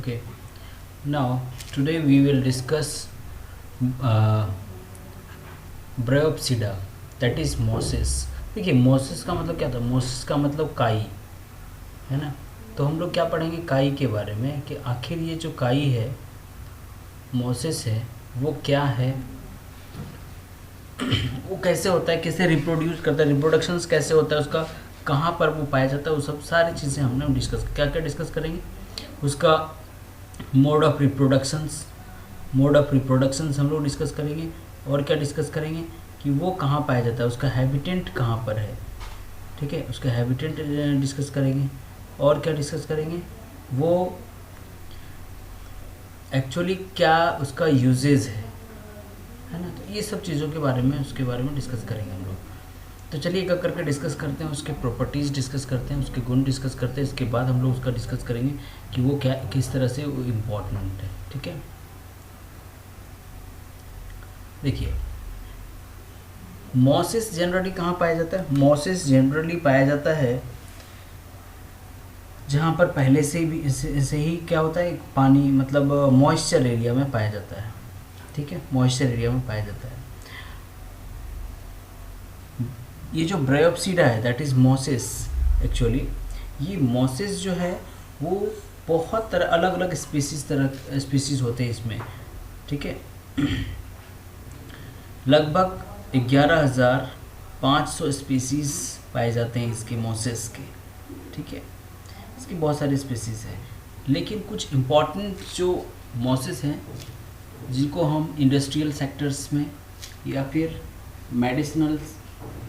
Okay, now today we will discuss uh, Bryopsida, that is Moses. देखिए Moses का मतलब क्या था, मोसेस का मतलब काई है ना। तो हम लोग क्या पढ़ेंगे काई के बारे में कि आखिर ये जो काई है, मोसेस है, वो क्या है, वो कैसे होता है, कैसे रिप्रोड्यूस करता है, रिप्रोडक्शंस कैसे होता है उसका, कहाँ पर वो पाया जाता है, वो सब सारी चीज़ें हमने डिस्कस, क्या क्या डिस्कस करेंगे। उसका मोड ऑफ रिप्रोडक्शंस, हम लोग डिस्कस करेंगे। और क्या डिस्कस करेंगे कि वो कहाँ पाया जाता है, उसका हैबिटेंट कहाँ पर है, ठीक है, उसका हैबिटेंट डिस्कस करेंगे। और क्या डिस्कस करेंगे, वो एक्चुअली क्या उसका यूजेज है ना। तो ये सब चीज़ों के बारे में, उसके बारे में डिस्कस करेंगे हम लोग। तो चलिए एक एक करके डिस्कस करते हैं, उसके प्रॉपर्टीज़ डिस्कस करते हैं, उसके गुण डिस्कस करते हैं। इसके बाद हम लोग उसका डिस्कस करेंगे कि वो क्या, किस तरह से वो इम्पोर्टेंट है, ठीक है। देखिए मॉसेस जनरली कहाँ पाया जाता है, मॉसेस जनरली पाया जाता है जहाँ पर पहले से भी से ही क्या होता है, पानी मतलब मॉइस्चर एरिया में पाया जाता है, ठीक है, मॉइस्चर एरिया में पाया जाता है। ये जो ब्रायोप्सिडा है दैट इज़ मॉसेस, एक्चुअली ये मॉसेस जो है वो बहुत तरह अलग अलग स्पीसीज होते हैं इसमें, ठीक है। लगभग 11,500 स्पीसीज पाए जाते हैं इसके मॉसेस के, ठीक है। इसकी बहुत सारी स्पीसीज है, लेकिन कुछ इम्पॉर्टेंट जो मॉसेस हैं जिनको हम इंडस्ट्रियल सेक्टर्स में या फिर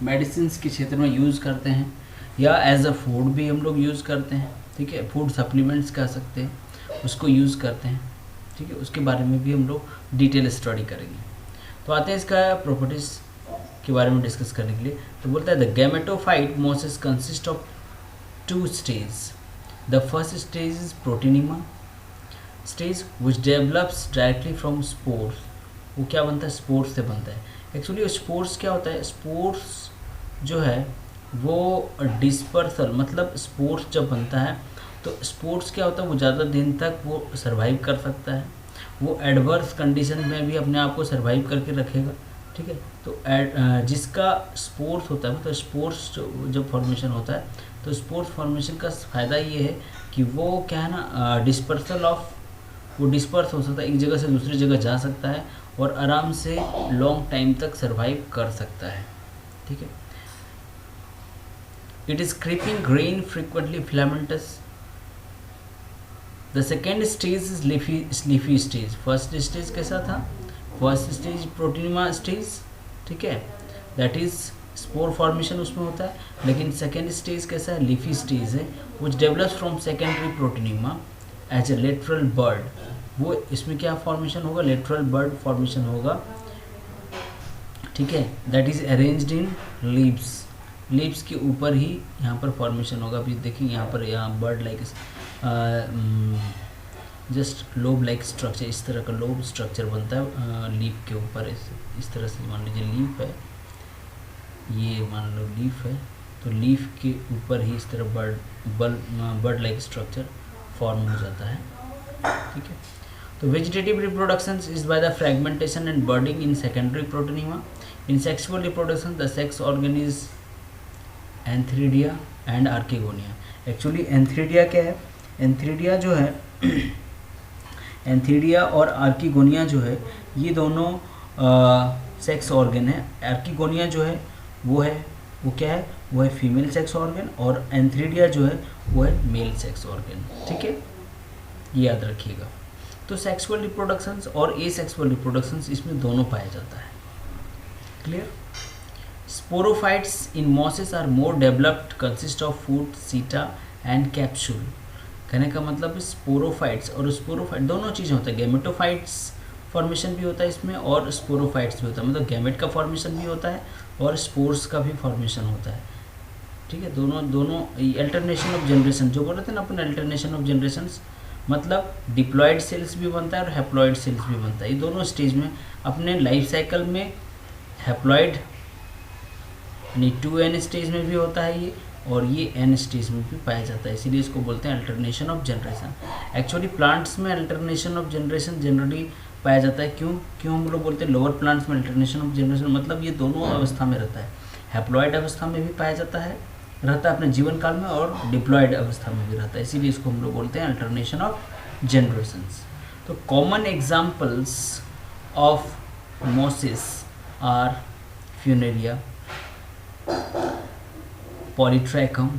मेडिसिन के क्षेत्र में यूज़ करते हैं, या एज अ फूड भी हम लोग यूज़ करते हैं, ठीक है, फूड सप्लीमेंट्स कह सकते हैं, उसको यूज़ करते हैं, ठीक है। उसके बारे में भी हम लोग डिटेल स्टडी करेंगे। तो आते हैं इसका प्रॉपर्टीज़ के बारे में डिस्कस करने के लिए। तो बोलता है the gametophyte Moses consist of 2 stage. The first stage is प्रोटीनिमा stage which develops directly from spores. वो क्या बनता है, स्पोर्स से बनता है। एक्चुअली स्पोर्स क्या होता है, स्पोर्स जो है वो डिस्पर्सल, मतलब स्पोर्स जब बनता है तो स्पोर्ट्स क्या होता है, वो ज़्यादा दिन तक वो सर्वाइव कर सकता है, वो एडवर्स कंडीशन में भी अपने आप को सर्वाइव करके रखेगा, ठीक है। तो जिसका स्पोर्स होता है, मतलब स्पोर्स जब फॉर्मेशन होता है, तो स्पोर्स फॉर्मेशन का फ़ायदा ये है कि वो क्या है ना, डिस्पर्सल ऑफ, वो डिस्पर्स हो सकता है, एक जगह से दूसरी जगह जा सकता है और आराम से लॉन्ग टाइम तक सर्वाइव कर सकता है, ठीक है। It is creeping grain frequently filamentous. The second stage is leafy stage. First stage कैसा था, फर्स्ट स्टेज प्रोटीनिमा स्टेज, ठीक है, दैट इज स्पोर फॉर्मेशन उसमें होता है। लेकिन सेकेंड स्टेज कैसा है, लीफी स्टेज है, which develops from secondary protonema as a lateral bud. वो इसमें क्या फॉर्मेशन होगा, लेटरल बर्ड फॉर्मेशन होगा, ठीक है, that is arranged in leaves के ऊपर ही यहाँ पर फॉर्मेशन होगा। अभी देखिए यहाँ पर, यहाँ bird like just lobe like structure, इस तरह का लोब स्ट्रक्चर बनता है लीफ के ऊपर। इस तरह से मान लीजिए लीफ है, ये मान लो लीफ है, तो लीफ के ऊपर ही इस तरह बर्ड लाइक स्ट्रक्चर फॉर्म हो जाता है, ठीक है। तो vegetative reproduction is by the fragmentation and budding in secondary protonema. In sexual reproduction the sex organ is antheridia and archegonia. Actually antheridia क्या है, एंथ्रीडिया जो है एंथ्रीडिया और आर्किगोनिया जो है ये दोनों सेक्स ऑर्गन है। आर्किगोनिया जो है वो क्या है, वो है फीमेल सेक्स ऑर्गन, और एंथ्रीडिया जो है वो है मेल सेक्स ऑर्गन, ठीक है, ये याद रखिएगा। तो सेक्सुअल रिप्रोडक्शंस और एसेक्सुअल रिप्रोडक्शंस इसमें दोनों पाया जाता है, clear. Sporophytes in mosses are more developed, consist of food, seta and capsule। कहने का मतलब स्पोरोफाइट्स और स्पोरोफाइट दोनों चीज़ें होता है। गैमेटोफाइट्स फॉर्मेशन भी होता है इसमें और स्पोरोफाइट्स भी होता है, मतलब गैमेट का फॉर्मेशन भी होता है और स्पोर्स का भी फॉर्मेशन होता है, ठीक है। दोनों अल्टरनेशन ऑफ जनरेशन जो बोल रहे थे ना अपन, अल्टरनेशन ऑफ जनरेशन्स, मतलब डिप्लॉयड सेल्स भी बनता है और हैप्लॉयड सेल्स भी बनता है। ये दोनों स्टेज में अपने लाइफ साइकिल में हैप्लॉयड यानी 2n स्टेज में भी होता है ये, और ये एन स्टेज में भी पाया जाता है, इसीलिए इसको बोलते हैं alternation of generation. Actually plants में अल्टरनेशन ऑफ जनरेशन जनरली पाया जाता है। क्यों हम लोग बोलते हैं लोअर प्लांट्स में अल्टरनेशन ऑफ जनरेशन, मतलब ये दोनों अवस्था में रहता है। हैप्लॉइड अवस्था में भी पाया जाता है, रहता है अपने जीवन काल में, और डिप्लॉयड अवस्था में भी रहता है, इसीलिए इसको हम लोग बोलते हैं अल्टरनेशन ऑफ जनरेशंस। तो common examples of mosses are funaria, polytrichum,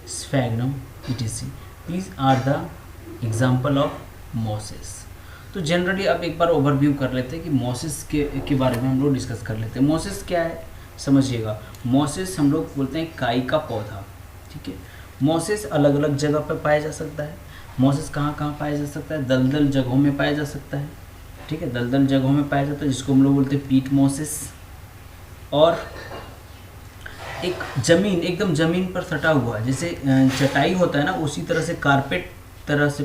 sphagnum etc. These are the example of mosses। तो जनरली अब एक बार ओवरव्यू कर लेते हैं कि मोसिस के बारे में हम लोग डिस्कस कर लेते हैं। मोसिस क्या है समझिएगा। मोसिस हम लोग बोलते हैं काई का पौधा, ठीक है। मोसिस अलग अलग जगह पर पाया जा सकता है। मोसिस कहाँ कहाँ पाया जा सकता है? दलदल जगहों में पाया जा सकता है, ठीक है। दलदल जगहों में पाया जाता है जिसको हम लोग बोलते हैं पीट मोसिस। और एक जमीन, एकदम ज़मीन पर सटा हुआ, जैसे चटाई होता है ना, उसी तरह से कारपेट तरह से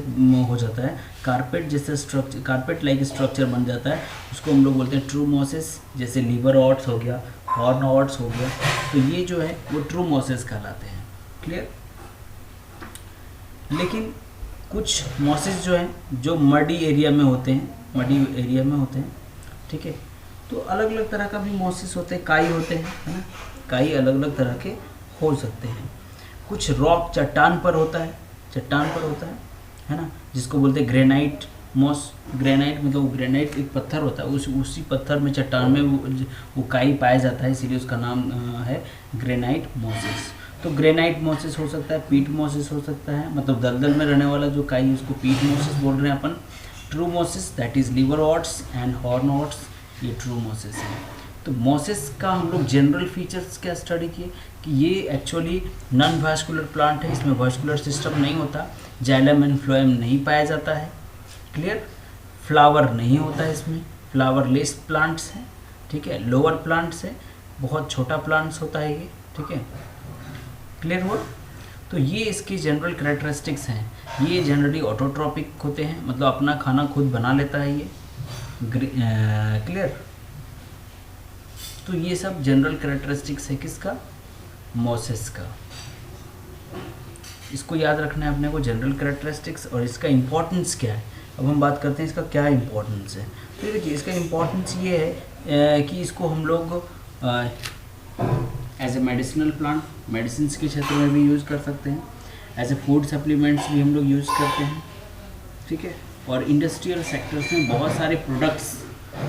हो जाता है, कारपेट जैसे स्ट्रक्चर, कारपेट लाइक स्ट्रक्चर बन जाता है, उसको हम लोग बोलते हैं ट्रू मोसिस। जैसे लीवर ऑट्स हो गया, हॉर्न ऑट्स हो गया, तो ये जो है वो ट्रू मोसिस कहलाते हैं। क्लियर। लेकिन कुछ मोसिस जो हैं जो मडी एरिया में होते हैं, ठीक है। तो अलग अलग तरह का भी मोसिस होते हैं, काई होते हैं, है ना। काई अलग अलग तरह के हो सकते हैं। कुछ रॉक चट्टान पर होता है ना, जिसको बोलते हैं ग्रेनाइट मोस। ग्रेनाइट मतलब वो ग्रेनाइट एक पत्थर होता है, उसी पत्थर में, चट्टान में वो काई पाया जाता है, इसीलिए उसका नाम है ग्रेनाइट मोसिस। तो ग्रेनाइट मोसिस हो सकता है, पीट मोसिस हो सकता है, मतलब दलदल में रहने वाला जो काई उसको पीट मोसिस बोल रहे हैं अपन। True mosses that is liverworts and hornworts, ये ट्रू मोसिस है। तो मोसिस का हम लोग जनरल फीचर्स क्या स्टडी किए कि ये एक्चुअली नॉन वास्कुलर प्लांट है, इसमें वास्कुलर सिस्टम नहीं होता, जाइलम एंड फ्लोएम नहीं पाया जाता है। क्लियर। फ्लावर नहीं होता है इसमें, फ्लावरलेस प्लांट्स हैं, ठीक है। लोअर प्लांट्स है, बहुत छोटा प्लांट्स होता है ये, ठीक है। क्लियर हुआ। तो ये इसकी जनरल कैरेक्टरिस्टिक्स हैं। ये जनरली ऑटोट्रॉपिक होते हैं, मतलब अपना खाना खुद बना लेता है ये। क्लियर। तो ये सब जनरल कैरेक्टरिस्टिक्स है किसका? मोसिस का। इसको याद रखना है अपने को, जनरल कैरेक्टरिस्टिक्स। और इसका इम्पोर्टेंस क्या है, अब हम बात करते हैं इसका क्या इम्पोर्टेंस है। तो देखिए इसका इम्पोर्टेंस ये है कि इसको हम लोग as a medicinal plant, medicine के क्षेत्र में भी यूज़ कर सकते हैं। एज ए फूड सप्लीमेंट्स भी हम लोग यूज़ करते हैं, ठीक है। और इंडस्ट्रियल सेक्टर्स में बहुत सारे प्रोडक्ट्स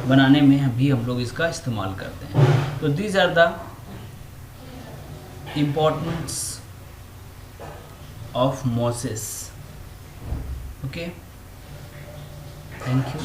बनाने में भी हम लोग इसका इस्तेमाल करते हैं। तो these are the importance of mosses. Okay, thank you.